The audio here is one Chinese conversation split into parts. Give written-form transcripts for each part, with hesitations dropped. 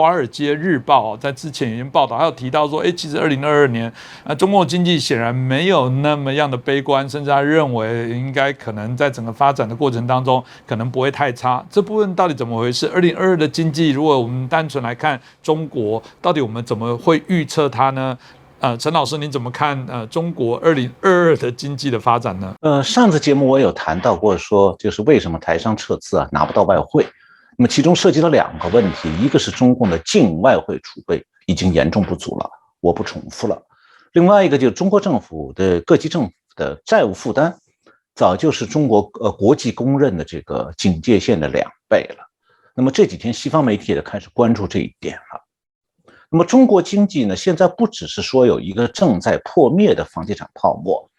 华尔街日报在之前已经报道，还有提到说，其实2022年，中共经济显然没有那么样的悲观，甚至他认为应该可能在整个发展的过程当中，可能不会太差。这部分到底怎么回事？2022的经济，如果我们单纯来看中国，到底我们怎么会预测它呢？陈老师，你怎么看中国2022的经济的发展呢？上次节目我有谈到过说，就是为什么台商撤资拿不到外汇。那么其中涉及了2个问题，一个是中共的净外汇储备已经严重不足了，我不重复了。另外一个就是中国政府的各级政府的债务负担，早就是中国国际公认的这个警戒线的2倍了。那么这几天西方媒体也开始关注这一点了。那么中国经济呢，现在不只是说有一个正在破灭的房地产泡沫，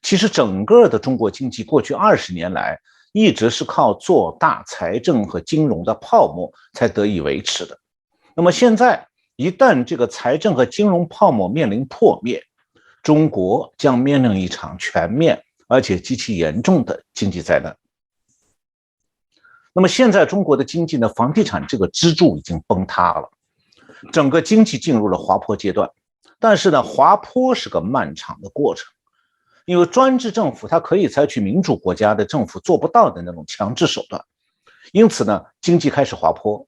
其实整个的中国经济过去20年来一直是靠做大财政和金融的泡沫才得以维持的。那么现在一旦这个财政和金融泡沫面临破灭，中国将面临一场全面而且极其严重的经济灾难。那么现在中国的经济呢，房地产这个支柱已经崩塌了，整个经济进入了滑坡阶段。但是呢，滑坡是个漫长的过程。因为专制政府它可以采取民主国家的政府做不到的那种强制手段，因此呢，经济开始滑坡，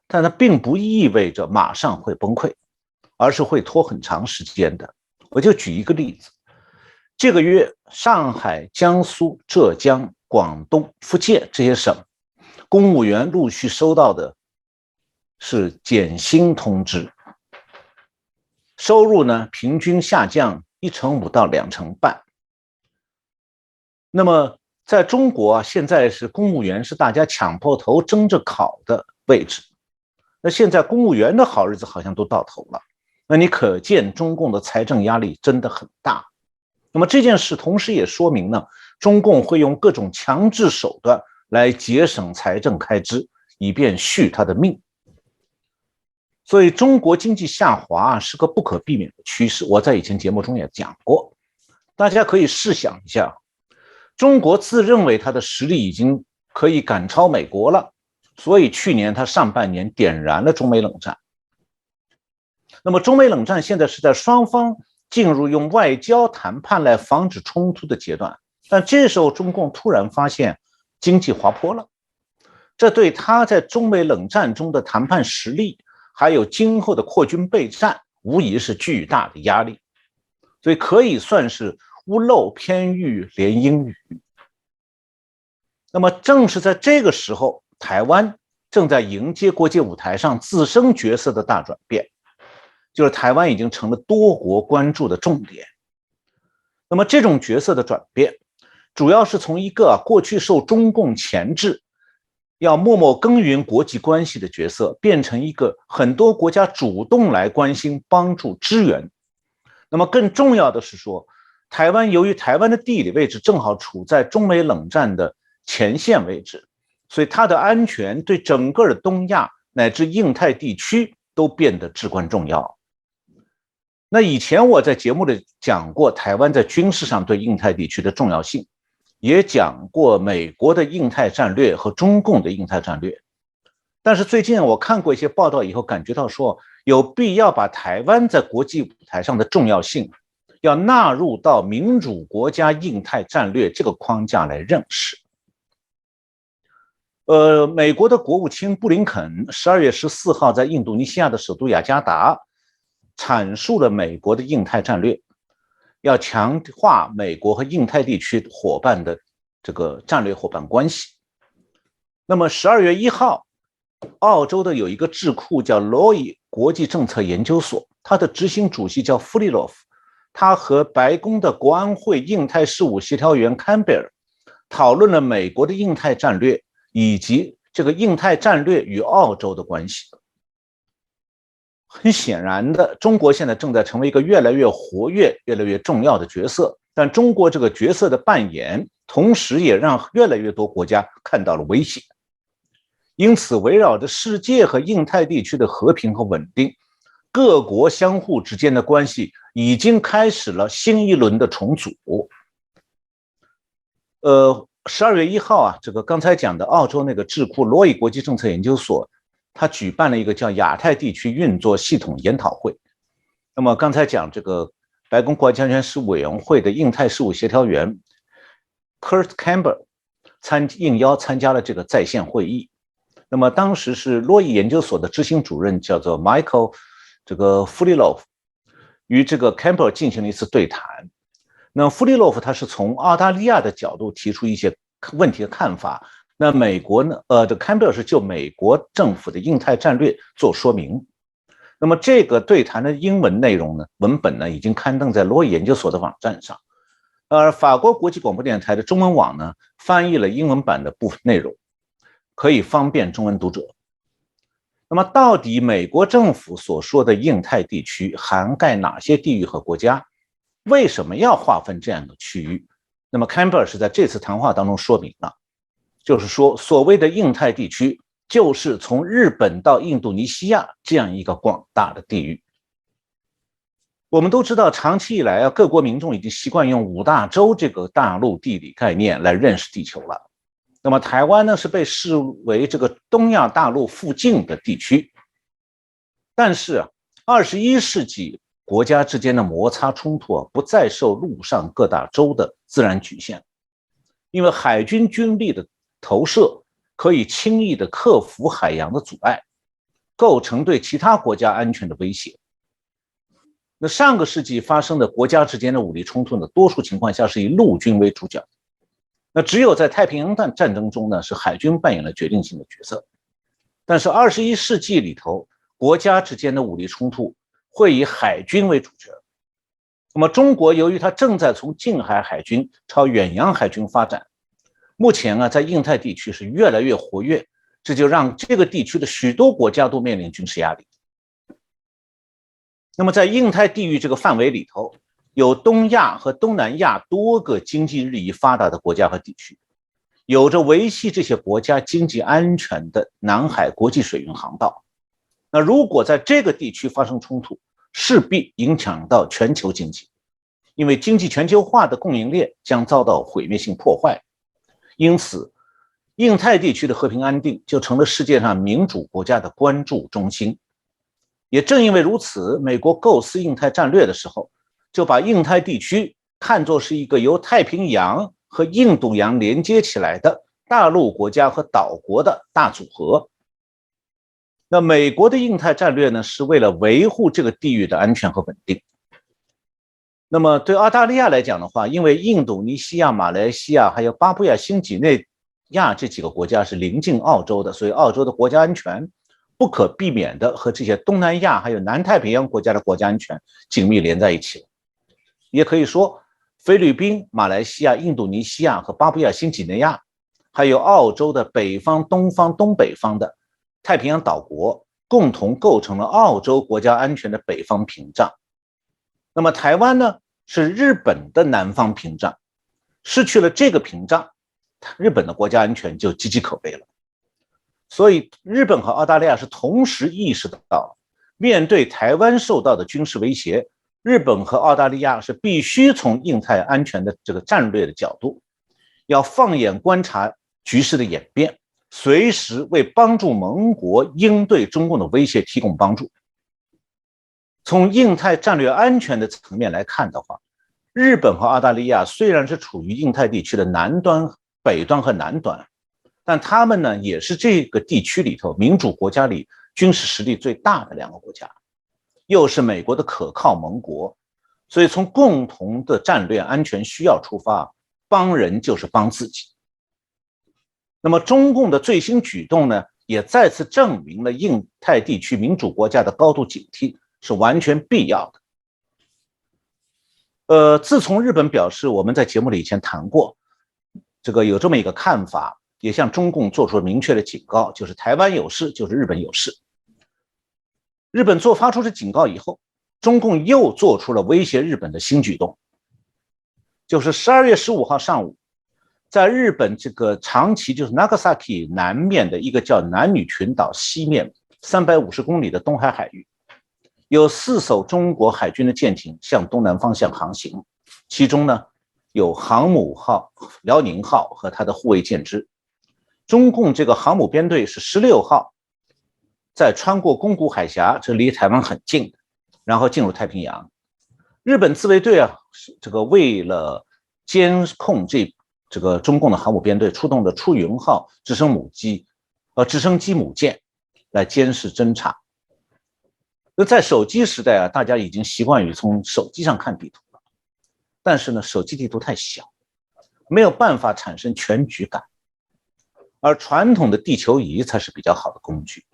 但它并不意味着马上会崩溃，而是会拖很长时间的。我就举一个例子，这个月上海、江苏、浙江、广东、福建这些省公务员陆续收到的是减薪通知，收入呢平均下降1.5%到2.5%。那么在中国现在是公务员是大家抢破头争着考的位置。那现在公务员的好日子好像都到头了，那你可见中共的财政压力真的很大。那么这件事同时也说明呢，中共会用各种强制手段来节省财政开支，以便续他的命。所以中国经济下滑是个不可避免的趋势，我在以前节目中也讲过。大家可以试想一下，中国自认为它的实力已经可以赶超美国了，所以去年它上半年点燃了中美冷战。那么中美冷战现在是在双方进入用外交谈判来防止冲突的阶段，但这时候中共突然发现经济滑坡了，这对他在中美冷战中的谈判实力还有今后的扩军备战无疑是巨大的压力，所以可以算是屋漏偏遇连阴雨。那么正是在这个时候，台湾正在迎接国际舞台上自身角色的大转变，就是台湾已经成了多国关注的重点。那么这种角色的转变，主要是从一个过去受中共钳制，要默默耕耘国际关系的角色，变成一个很多国家主动来关心、帮助、支援。那么更重要的是说，台湾由于台湾的地理位置正好处在中美冷战的前线位置，所以它的安全对整个的东亚乃至印太地区都变得至关重要。那以前我在节目里讲过台湾在军事上对印太地区的重要性，也讲过美国的印太战略和中共的印太战略。但是最近我看过一些报道以后，感觉到说有必要把台湾在国际舞台上的重要性要纳入到民主国家印太战略这个框架来认识。美国的国务卿布林肯12月14号在印度尼西亚的首都雅加达阐述了美国的印太战略，要强化美国和印太地区伙伴的这个战略伙伴关系。那么12月1号，澳洲的有一个智库叫罗伊国际政策研究所，它的执行主席叫弗利洛夫，他和白宫的国安会印太事务协调员坎贝尔讨论了美国的印太战略以及这个印太战略与澳洲的关系。很显然的，中国现在正在成为一个越来越活跃、越来越重要的角色，但中国这个角色的扮演，同时也让越来越多国家看到了威胁。因此，围绕着世界和印太地区的和平和稳定，各国相互之间的关系已经开始了新一轮的重组。12月1号啊，这个刚才讲的澳洲那个智库罗伊国际政策研究所他举办了一个叫亚太地区运作系统研讨会。那么刚才讲这个白宫国家安全事务委员会的印太事务协调员 Kurt Campbell 应邀参加了这个在线会议。那么当时是洛伊研究所的执行主任叫做 Michael 弗利洛夫与这个 Campbell 进行了一次对谈。那弗利洛夫他是从澳大利亚的角度提出一些问题的看法，那美国呢Campbell 是就美国政府的印太战略做说明。那么这个对谈的英文内容呢，文本呢已经刊登在洛伊研究所的网站上，而法国国际广播电台的中文网呢翻译了英文版的部分内容，可以方便中文读者。那么到底美国政府所说的印太地区涵盖哪些地域和国家？为什么要划分这样的区域？那么 Campbell 是在这次谈话当中说明了，就是说所谓的印太地区就是从日本到印度尼西亚这样一个广大的地域。我们都知道，长期以来各国民众已经习惯用五大洲这个大陆地理概念来认识地球了。那么台湾呢是被视为这个东亚大陆附近的地区，但是21世纪国家之间的摩擦冲突不再受陆上各大洲的自然局限，因为海军军力的投射可以轻易的克服海洋的阻碍，构成对其他国家安全的威胁。那上个世纪发生的国家之间的武力冲突呢，多数情况下是以陆军为主角，那只有在太平洋战争中呢，是海军扮演了决定性的角色。但是21世纪里头，国家之间的武力冲突会以海军为主角。那么中国由于它正在从近海海军朝远洋海军发展，目前在印太地区是越来越活跃，这就让这个地区的许多国家都面临军事压力。那么在印太地域这个范围里头，有东亚和东南亚多个经济日益发达的国家和地区，有着维系这些国家经济安全的南海国际水运航道。那如果在这个地区发生冲突，势必影响到全球经济，因为经济全球化的供应链将遭到毁灭性破坏。因此，印太地区的和平安定就成了世界上民主国家的关注中心。也正因为如此，美国构思印太战略的时候，就把印太地区看作是一个由太平洋和印度洋连接起来的大陆国家和岛国的大组合。那美国的印太战略呢，是为了维护这个地域的安全和稳定。那么对澳大利亚来讲的话，因为印度尼西亚、马来西亚还有巴布亚新几内亚这几个国家是邻近澳洲的，所以澳洲的国家安全不可避免的和这些东南亚还有南太平洋国家的国家安全紧密连在一起了。也可以说，菲律宾、马来西亚、印度尼西亚和巴布亚新几内亚，还有澳洲的北方、东方、东北方的太平洋岛国，共同构成了澳洲国家安全的北方屏障。那么台湾呢，是日本的南方屏障，失去了这个屏障，日本的国家安全就岌岌可危了。所以日本和澳大利亚是同时意识到，面对台湾受到的军事威胁，日本和澳大利亚是必须从印太安全的这个战略的角度，要放眼观察局势的演变，随时为帮助盟国应对中共的威胁提供帮助。从印太战略安全的层面来看的话，日本和澳大利亚虽然是处于印太地区的南端、北端和南端，但他们呢也是这个地区里头民主国家里军事实力最大的两个国家，又是美国的可靠盟国，所以从共同的战略安全需要出发，帮人就是帮自己。那么中共的最新举动呢，也再次证明了印太地区民主国家的高度警惕是完全必要的。自从日本表示，我们在节目里以前谈过，这个有这么一个看法，也向中共做出了明确的警告，就是台湾有事就是日本有事。日本发出这警告以后，中共又做出了威胁日本的新举动，就是12月15号上午，在日本这个长崎，就是 Nagasaki 南面的一个叫男女群岛西面350公里的东海海域，有4艘中国海军的舰艇向东南方向航行，其中呢有航母号、辽宁号和它的护卫舰只。中共这个航母编队是16号再穿过宫古海峡，这离台湾很近的，然后进入太平洋。日本自卫队啊，这个为了监控这个中共的航母编队，出动了出云号直升机母舰来监视侦察。那在手机时代啊，大家已经习惯于从手机上看地图了，但是呢，手机地图太小，没有办法产生全局感，而传统的地球仪才是比较好的工具。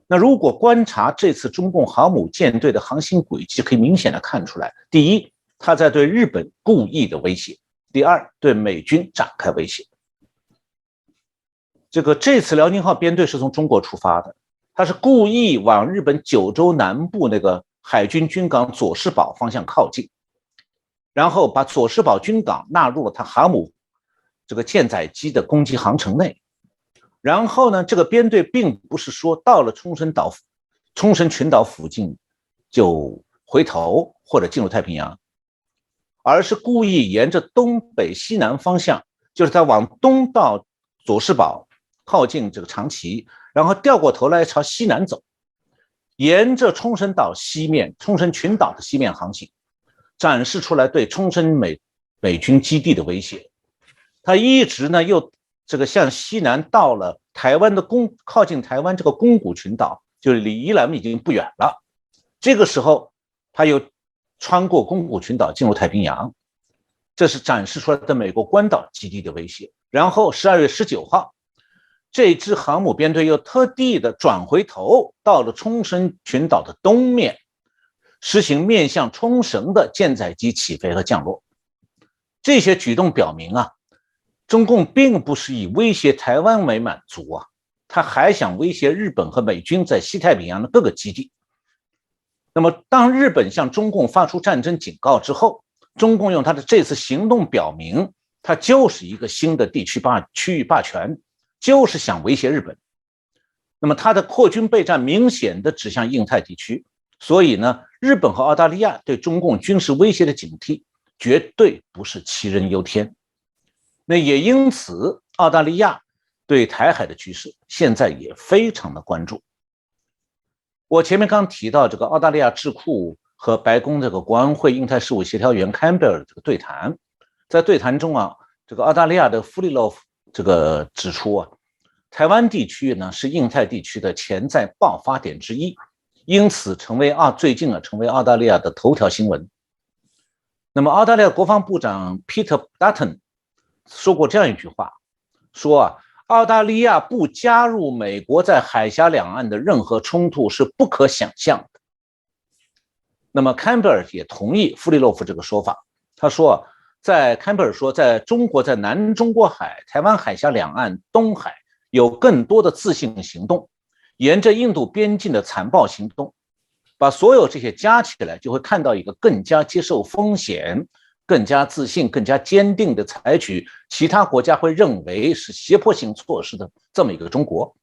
那如果观察这次中共航母舰队的航行轨迹，可以明显的看出来，第一，他在对日本故意的威胁；第二，对美军展开威胁。这次辽宁号编队是从中国出发的，他是故意往日本九州南部那个海军军港佐世保方向靠近，然后把佐世保军港纳入了他航母这个舰载机的攻击航程内。然后呢，这个编队并不是说到了冲绳群岛附近就回头或者进入太平洋，而是故意沿着东北西南方向，就是他往东到佐世保靠近这个长崎，然后掉过头来朝西南走，沿着冲绳群岛的西面航行，展示出来对冲绳美军基地的威胁。他一直呢又向西南到了台湾的靠近台湾这个宫古群岛，就是离宜兰已经不远了。这个时候他又穿过宫古群岛进入太平洋，这是展示出来的美国关岛基地的威胁。然后12月19号，这支航母编队又特地的转回头到了冲绳群岛的东面，实行面向冲绳的舰载机起飞和降落。这些举动表明啊，中共并不是以威胁台湾为满足啊，他还想威胁日本和美军在西太平洋的各个基地。那么当日本向中共发出战争警告之后，中共用他的这次行动表明，他就是一个新的区域霸权，就是想威胁日本。那么他的扩军备战明显的指向印太地区，所以呢，日本和澳大利亚对中共军事威胁的警惕绝对不是杞人忧天。那也因此，澳大利亚对台海的局势现在也非常的关注。我前面刚提到这个澳大利亚智库和白宫这个国安会印太事务协调员坎贝尔这个对谈，在对谈中啊，这个澳大利亚的弗利洛夫这个指出啊，台湾地区呢是印太地区的潜在爆发点之一，因此最近成为澳大利亚的头条新闻。那么澳大利亚国防部长 Peter Dutton 说过这样一句话，说啊，澳大利亚不加入美国在海峡两岸的任何冲突是不可想象的。那么坎贝尔也同意弗利洛夫这个说法，他说，坎贝尔说，在中国在南中国海、台湾海峡两岸、东海有更多的自信行动，沿着印度边境的残暴行动，把所有这些加起来，就会看到一个更加接受风险、更加自信、更加坚定的采取其他国家会认为是胁迫性措施的这么一个中国。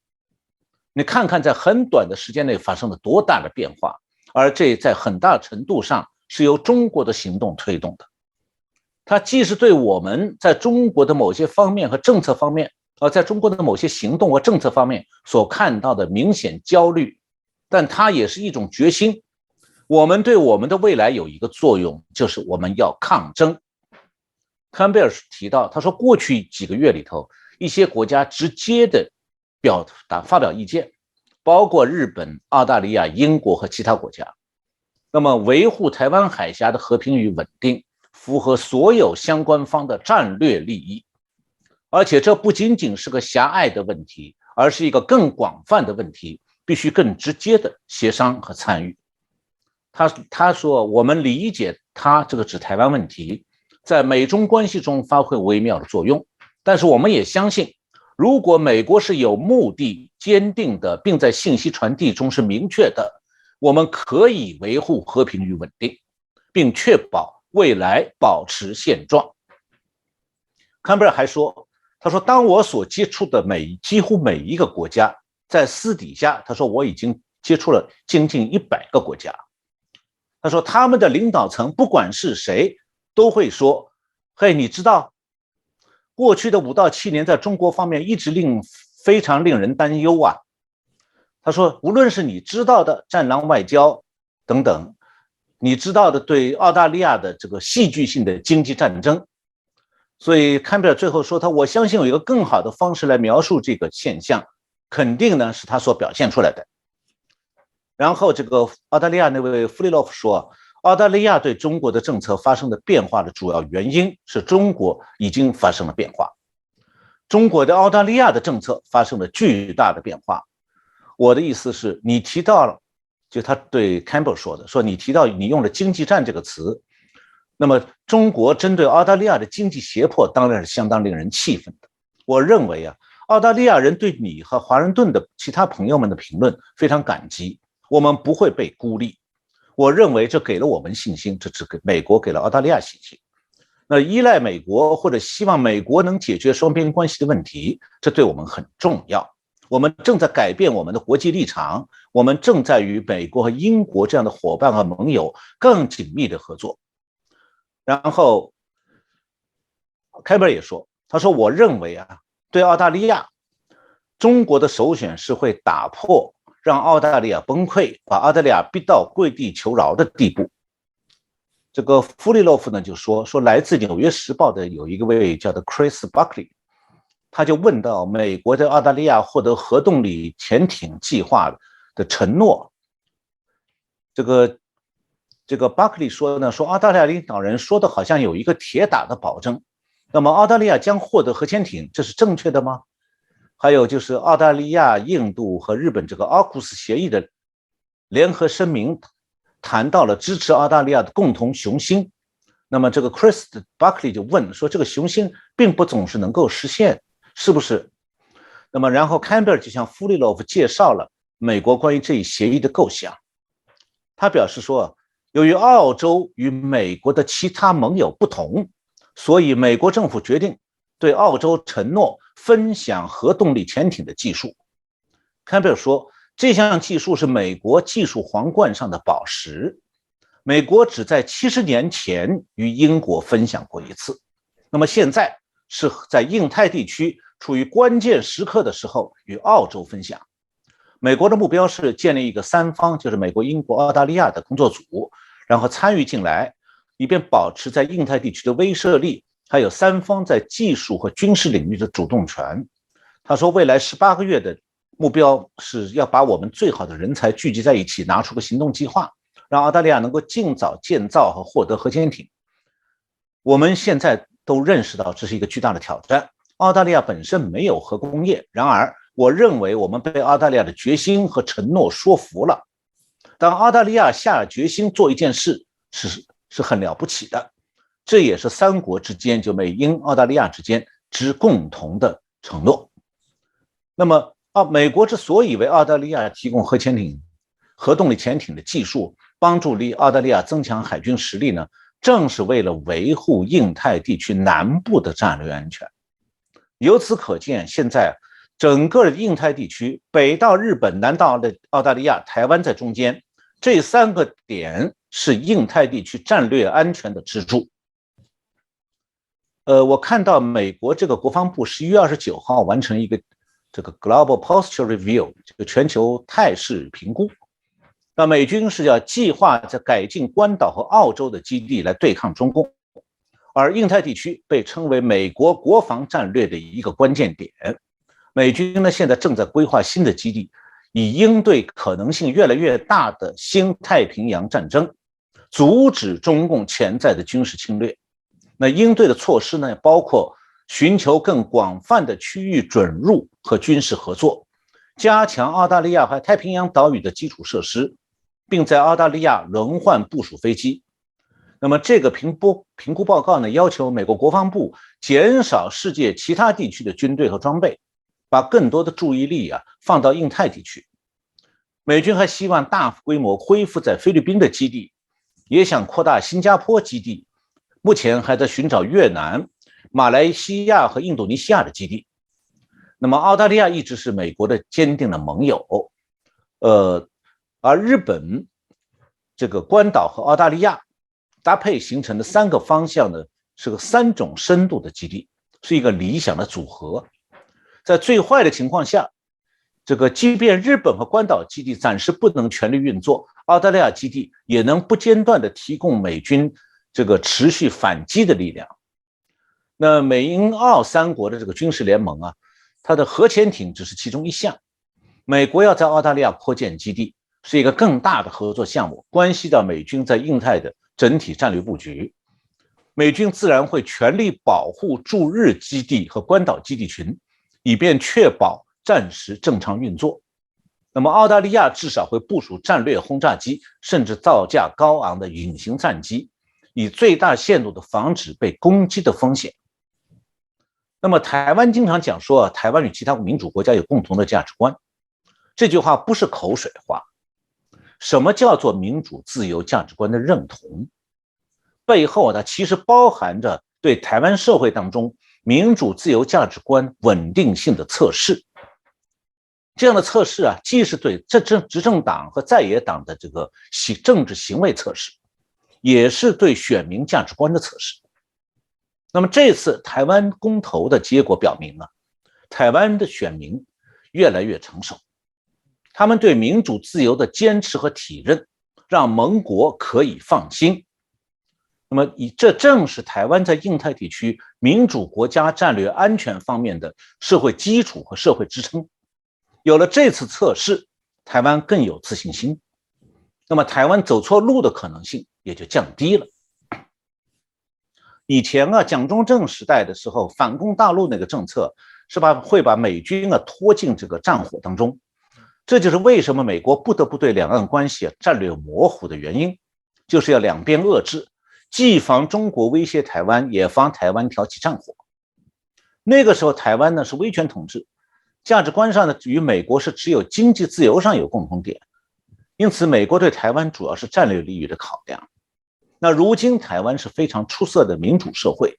你看看在很短的时间内发生了多大的变化，而这在很大程度上是由中国的行动推动的。它既是对我们在中国的某些方面和政策方面，在中国的某些行动和政策方面所看到的明显焦虑，但它也是一种决心。我们对我们的未来有一个作用，就是我们要抗争。坎贝尔提到，他说过去几个月里头，一些国家直接的发表意见，包括日本、澳大利亚、英国和其他国家。那么维护台湾海峡的和平与稳定，符合所有相关方的战略利益。而且这不仅仅是个狭隘的问题，而是一个更广泛的问题，必须更直接的协商和参与。他说，我们理解他这个指台湾问题在美中关系中发挥微妙的作用，但是我们也相信，如果美国是有目的、坚定的，并在信息传递中是明确的，我们可以维护和平与稳定，并确保未来保持现状。坎贝尔还说，他说，当我所接触的几乎每一个国家，在私底下，他说我已经接触了将近100个国家。他说他们的领导层不管是谁都会说，嘿，你知道过去的5到7年在中国方面一直非常令人担忧啊。他说，无论是你知道的战狼外交等等，你知道的对澳大利亚的这个戏剧性的经济战争，所以坎贝尔最后说我相信有一个更好的方式来描述这个现象，肯定呢是他所表现出来的。然后这个澳大利亚那位弗利洛夫说，澳大利亚对中国的政策发生的变化的主要原因是中国已经发生了变化，中国对澳大利亚的政策发生了巨大的变化。我的意思是，你提到了，就他对 Campbell 说的，说你提到你用了经济战这个词，那么中国针对澳大利亚的经济胁迫当然是相当令人气愤的。我认为澳大利亚人对你和华盛顿的其他朋友们的评论非常感激，我们不会被孤立。我认为这给了我们信心，这只给美国给了澳大利亚信心。那依赖美国或者希望美国能解决双边关系的问题，这对我们很重要。我们正在改变我们的国际立场，我们正在与美国和英国这样的伙伴和盟友更紧密的合作。然后凯贝尔也说，他说我认为对澳大利亚，中国的首选是会打破让澳大利亚崩溃，把澳大利亚逼到跪地求饶的地步。这个弗利洛夫呢就说来自《纽约时报》的有一位叫做 Chris Buckley， 他就问到美国在澳大利亚获得核动力潜艇计划的承诺。这个 Buckley 说呢，说澳大利亚领导人说的好像有一个铁打的保证，那么澳大利亚将获得核潜艇，这是正确的吗？还有就是澳大利亚、印度和日本这个奥库斯协议的联合声明谈到了支持澳大利亚的共同雄心。那么这个 Chris Buckley 就问说，这个雄心并不总是能够实现，是不是？那么然后 Campbell 就向弗利洛夫介绍了美国关于这一协议的构想。他表示说，由于澳洲与美国的其他盟友不同，所以美国政府决定对澳洲承诺分享核动力潜艇的技术。Campbell 说，这项技术是美国技术皇冠上的宝石，美国只在70年前与英国分享过一次，那么现在是在印太地区处于关键时刻的时候与澳洲分享。美国的目标是建立一个三方，就是美国、英国、澳大利亚的工作组，然后参与进来，以便保持在印太地区的威慑力，还有三方在技术和军事领域的主动权。他说，未来18个月的目标是要把我们最好的人才聚集在一起，拿出个行动计划，让澳大利亚能够尽早建造和获得核潜艇。我们现在都认识到这是一个巨大的挑战。澳大利亚本身没有核工业，然而我认为我们被澳大利亚的决心和承诺说服了。当澳大利亚下决心做一件事是很了不起的，这也是三国之间，就美英澳大利亚之间之共同的承诺。那么美国之所以为澳大利亚提供核动力潜艇的技术，帮助澳大利亚增强海军实力呢，正是为了维护印太地区南部的战略安全。由此可见，现在整个印太地区，北到日本，南到澳大利亚，台湾在中间，这3个点是印太地区战略安全的支柱。我看到美国这个国防部11月29号完成一个这个 Global Posture Review， 这个全球态势评估。那美军是要计划在改进关岛和澳洲的基地来对抗中共，而印太地区被称为美国国防战略的一个关键点。美军呢现在正在规划新的基地，以应对可能性越来越大的新太平洋战争，阻止中共潜在的军事侵略。那应对的措施呢，包括寻求更广泛的区域准入和军事合作，加强澳大利亚和太平洋岛屿的基础设施，并在澳大利亚轮换部署飞机。那么这个评估报告呢，要求美国国防部减少世界其他地区的军队和装备，把更多的注意力放到印太地区。美军还希望大规模恢复在菲律宾的基地，也想扩大新加坡基地，目前还在寻找越南、马来西亚和印度尼西亚的基地。那么澳大利亚一直是美国的坚定的盟友，而日本、这个关岛和澳大利亚搭配形成的3个方向呢，是个3种深度的基地，是一个理想的组合。在最坏的情况下，这个即便日本和关岛基地暂时不能全力运作，澳大利亚基地也能不间断地提供美军这个持续反击的力量。那美英澳三国的这个军事联盟啊，它的核潜艇只是其中一项。美国要在澳大利亚扩建基地，是一个更大的合作项目，关系到美军在印太的整体战略布局。美军自然会全力保护驻日基地和关岛基地群，以便确保暂时正常运作。那么澳大利亚至少会部署战略轰炸机，甚至造价高昂的隐形战机，以最大限度地防止被攻击的风险。那么台湾经常讲说，台湾与其他民主国家有共同的价值观，这句话不是口水话。什么叫做民主自由价值观的认同？背后它其实包含着对台湾社会当中民主自由价值观稳定性的测试。这样的测试啊，既是对执政党和在野党的这个政治行为测试，也是对选民价值观的测试。那么这次台湾公投的结果表明啊，台湾的选民越来越成熟，他们对民主自由的坚持和体认，让盟国可以放心。那么这正是台湾在印太地区民主国家战略安全方面的社会基础和社会支撑。有了这次测试，台湾更有自信心，那么台湾走错路的可能性也就降低了。以前啊，蒋中正时代的时候，反攻大陆那个政策是会把美军啊拖进这个战火当中，这就是为什么美国不得不对两岸关系战略模糊的原因，就是要两边遏制，既防中国威胁台湾，也防台湾挑起战火。那个时候台湾呢是威权统治，价值观上呢与美国是只有经济自由上有共同点，因此美国对台湾主要是战略利益的考量。那如今台湾是非常出色的民主社会，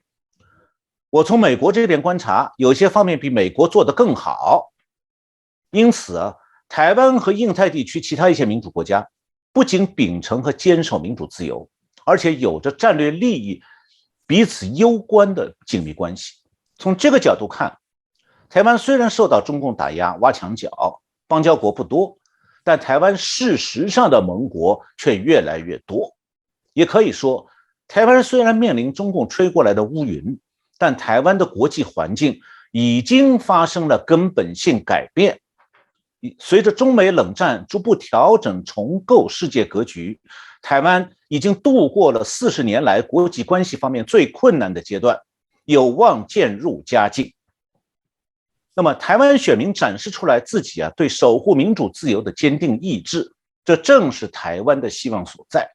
我从美国这边观察，有些方面比美国做得更好。因此啊，台湾和印太地区其他一些民主国家不仅秉承和坚守民主自由，而且有着战略利益彼此攸关的紧密关系。从这个角度看，台湾虽然受到中共打压挖墙脚，邦交国不多，但台湾事实上的盟国却越来越多。也可以说，台湾虽然面临中共吹过来的乌云，但台湾的国际环境已经发生了根本性改变。随着中美冷战逐步调整重构世界格局，台湾已经度过了40年来国际关系方面最困难的阶段，有望渐入佳境。那么台湾选民展示出来自己啊对守护民主自由的坚定意志，这正是台湾的希望所在。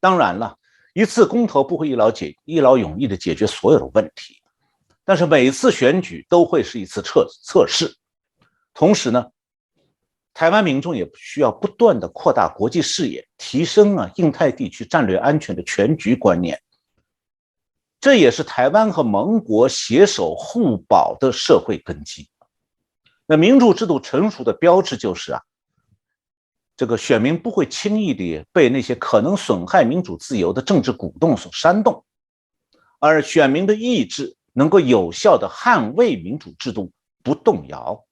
当然了，一次公投不会一劳永逸地解决所有的问题，但是每次选举都会是一次测试。同时呢，台湾民众也需要不断地扩大国际视野，提升印太地区战略安全的全局观念。这也是台湾和盟国携手互保的社会根基。那民主制度成熟的标志就是这个选民不会轻易地被那些可能损害民主自由的政治鼓动所煽动，而选民的意志能够有效地捍卫民主制度不动摇。